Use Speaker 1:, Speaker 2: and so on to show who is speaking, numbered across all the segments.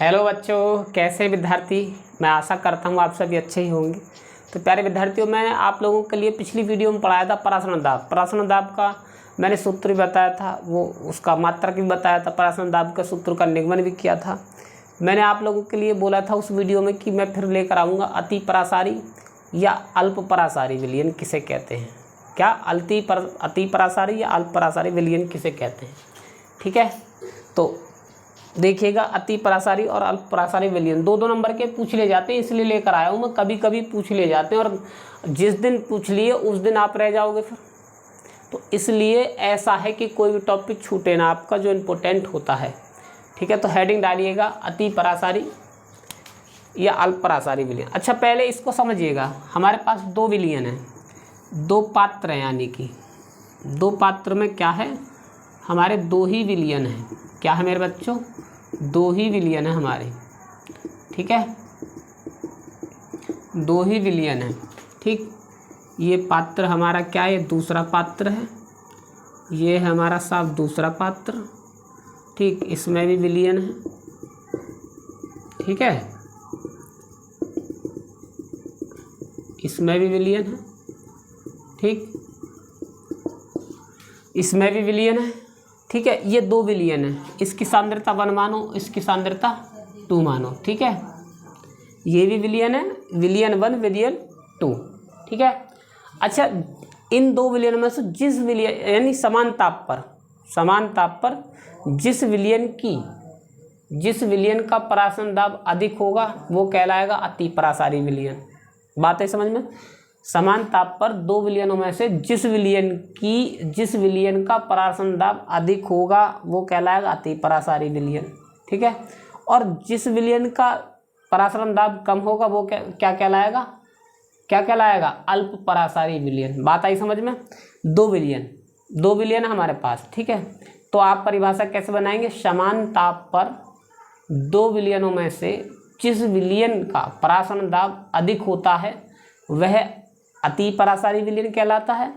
Speaker 1: Hello बच्चों, कैसे विद्यार्थी। मैं आशा करता हूँ आप सभी अच्छे ही होंगे। तो प्यारे विद्यार्थियों, मैंने आप लोगों के लिए पिछली वीडियो में पढ़ाया था परासरण दाब। परासरण दाब का मैंने सूत्र भी बताया था, वो उसका मात्रक भी बताया था, परासरण दाब के सूत्र का निगमन भी किया था। मैंने आप लोगों के लिए बोला था उस वीडियो में कि मैं फिर लेकर आऊँगा अति परासारी या अल्प परासारी विलयन किसे कहते हैं। क्या अति परासारी या अल्प परासारी विलयन किसे कहते हैं, ठीक है। तो देखिएगा, अति परासारी और अल्प परासारी विलयन दो नंबर के पूछ ले जाते हैं, इसलिए लेकर आया हूँ मैं। कभी कभी पूछ ले जाते हैं और जिस दिन पूछ लिए उस दिन आप रह जाओगे फिर। तो इसलिए ऐसा है कि कोई भी टॉपिक छूटे ना आपका जो इम्पोर्टेंट होता है, ठीक है। तो हेडिंग डालिएगा अति परासारी या अल्प परासारी विलयन। अच्छा, पहले इसको समझिएगा। हमारे पास दो विलयन है, दो पात्र हैं, यानी कि दो पात्र में क्या है, हमारे दो ही विलयन हैं। क्या है मेरे बच्चों, दो ही विलयन है हमारे, ठीक है, दो ही विलयन है, ठीक। ये पात्र हमारा क्या है, ये दूसरा पात्र है, ये है हमारा साफ दूसरा पात्र, ठीक। इसमें भी विलयन है, ठीक है, इसमें भी विलयन है, ठीक, इसमें भी विलयन है, ठीक है। ये दो विलयन है, इसकी सांद्रता 1 मानो, इसकी सांद्रता 2 मानो, ठीक है। ये भी विलयन है, विलयन 1 विलयन 2, ठीक है। अच्छा, इन दो विलयन में से जिस विलयन यानी समान ताप पर जिस विलयन का परासरण दाब अधिक होगा वो कहलाएगा अति परासारी विलयन। बात है समझ में। समान ताप पर दो विलयनों में से जिस विलयन का परासरण दाब अधिक होगा वो कहलाएगा अति परासारी विलयन, ठीक है। और जिस विलयन का परासरण दाब कम होगा वो क्या कहलाएगा, अल्प परासारी विलयन। बात आई समझ में। दो विलयन हमारे पास, ठीक है। तो आप परिभाषा कैसे बनाएंगे, समान ताप पर दो विलयनों में से जिस विलयन का परासरण दाब अधिक होता है वह अति परासारी विलयन कहलाता है,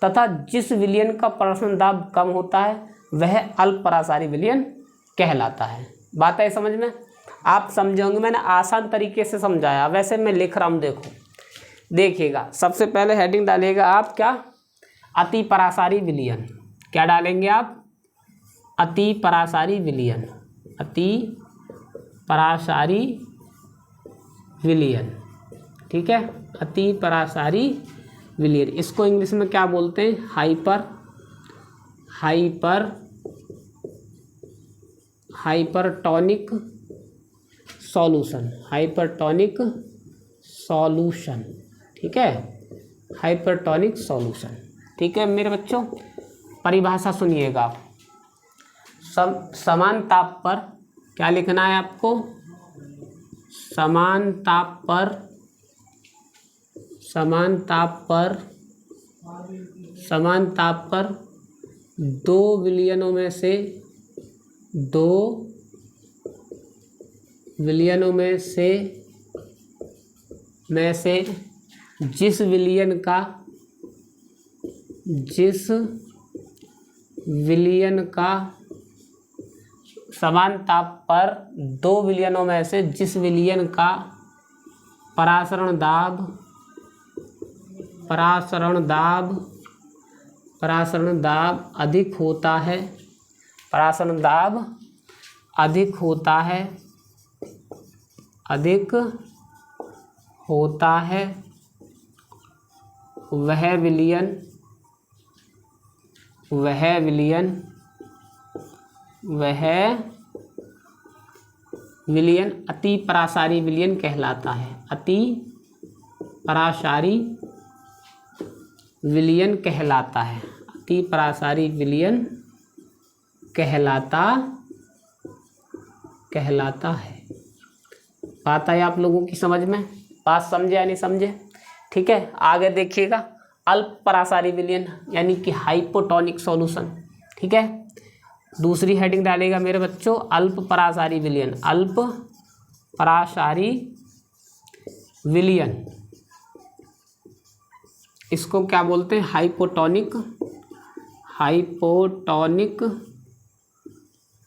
Speaker 1: तथा जिस विलयन का परासरण दाब कम होता है वह अल्प परासारी विलयन कहलाता है। बात है समझ में। आप समझोगे, मैंने आसान तरीके से समझाया, वैसे मैं लिख रहा हूँ। देखिएगा, सबसे पहले हेडिंग डालिएगा आप, क्या, अति परासारी विलयन। क्या डालेंगे आप, अति परासारी विलयन, अति परासारी विलयन, ठीक है, अति परासारी विलयन। इसको इंग्लिश में क्या बोलते हैं, हाइपरटोनिक सॉल्यूशन, ठीक है, हाइपरटोनिक सॉल्यूशन, ठीक है मेरे बच्चों। परिभाषा सुनिएगा आप। समान ताप पर क्या लिखना है आपको, समान ताप पर दो विलयनों में से जिस विलयन का समान ताप पर दो विलयनों में से जिस विलयन का परासरण दाब अधिक होता है वह विलयन अति परासारी विलयन कहलाता है, अति परासारी विलयन कहलाता है, अति परासारी विलयन कहलाता है। बात है आप लोगों की समझ में, बात समझे या नहीं समझे, ठीक है। आगे देखिएगा, अल्प परासारी विलयन यानी कि हाइपोटोनिक सॉल्यूशन, ठीक है। दूसरी हेडिंग डालेगा मेरे बच्चों, अल्प परासारी विलयन, अल्प परासारी विलयन। इसको क्या बोलते हैं, हाइपोटोनिक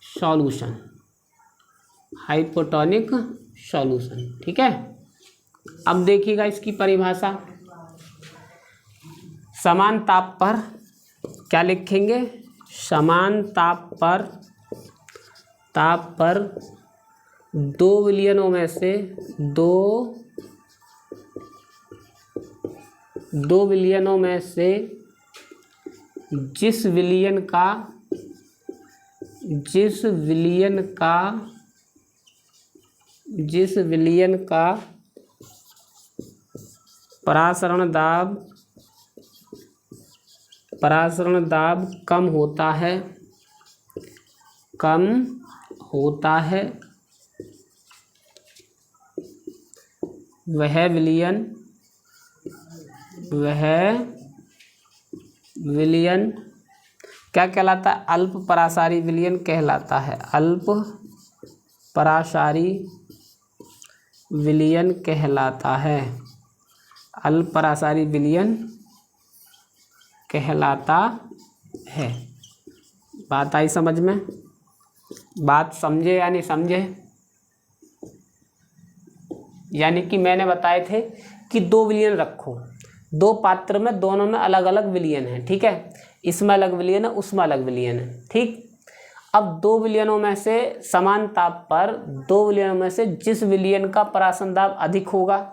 Speaker 1: सॉल्यूशन, हाइपोटोनिक सॉल्यूशन। ठीक है, अब देखिएगा इसकी परिभाषा। समान ताप पर क्या लिखेंगे, समान ताप पर 2 विलयनों में से दो विलयनों में से जिस विलयन का परासरण दाब कम होता है वह विलयन क्या कहलाता है, अल्प परासारी विलयन कहलाता है। अल्प परासारी विलयन कहलाता है। अल्प परासारी विलयन कहलाता है। बात आई समझ में? बात समझे या नहीं समझे? यानी कि मैंने बताए थे कि 2 विलयन रखो, 2 पात्र में, दोनों में अलग अलग विलयन है। ठीक है, इसमें अलग विलयन है, उसमें अलग विलयन है। ठीक, अब 2 विलयनों में से समान ताप पर 2 विलयनों में से जिस विलयन का परासरण दाब अधिक होगा,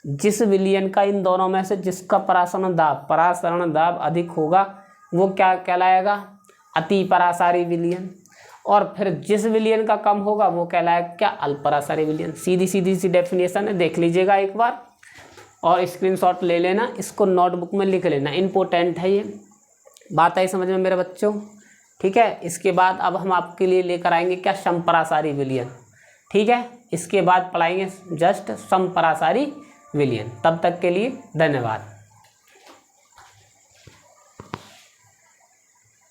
Speaker 1: जिस विलयन का इन दोनों में से जिसका परासरण दाब अधिक होगा वो क्या कहलाएगा, अति परासारी विलयन। और फिर जिस विलयन का कम होगा वो कहलाएगा क्या, अल्प परासारी विलयन। सीधी सी डेफिनेशन है, देख लीजिएगा एक बार और स्क्रीनशॉट ले लेना, इसको नोटबुक में लिख लेना, इम्पोर्टेंट है ये। बात आई समझ में मेरे बच्चों? ठीक है, इसके बाद अब हम आपके लिए लेकर आएंगे क्या, समपरासारी विलयन। ठीक है, इसके बाद पढ़ाएंगे जस्ट समपरासारी विलयन। तब तक के लिए धन्यवाद।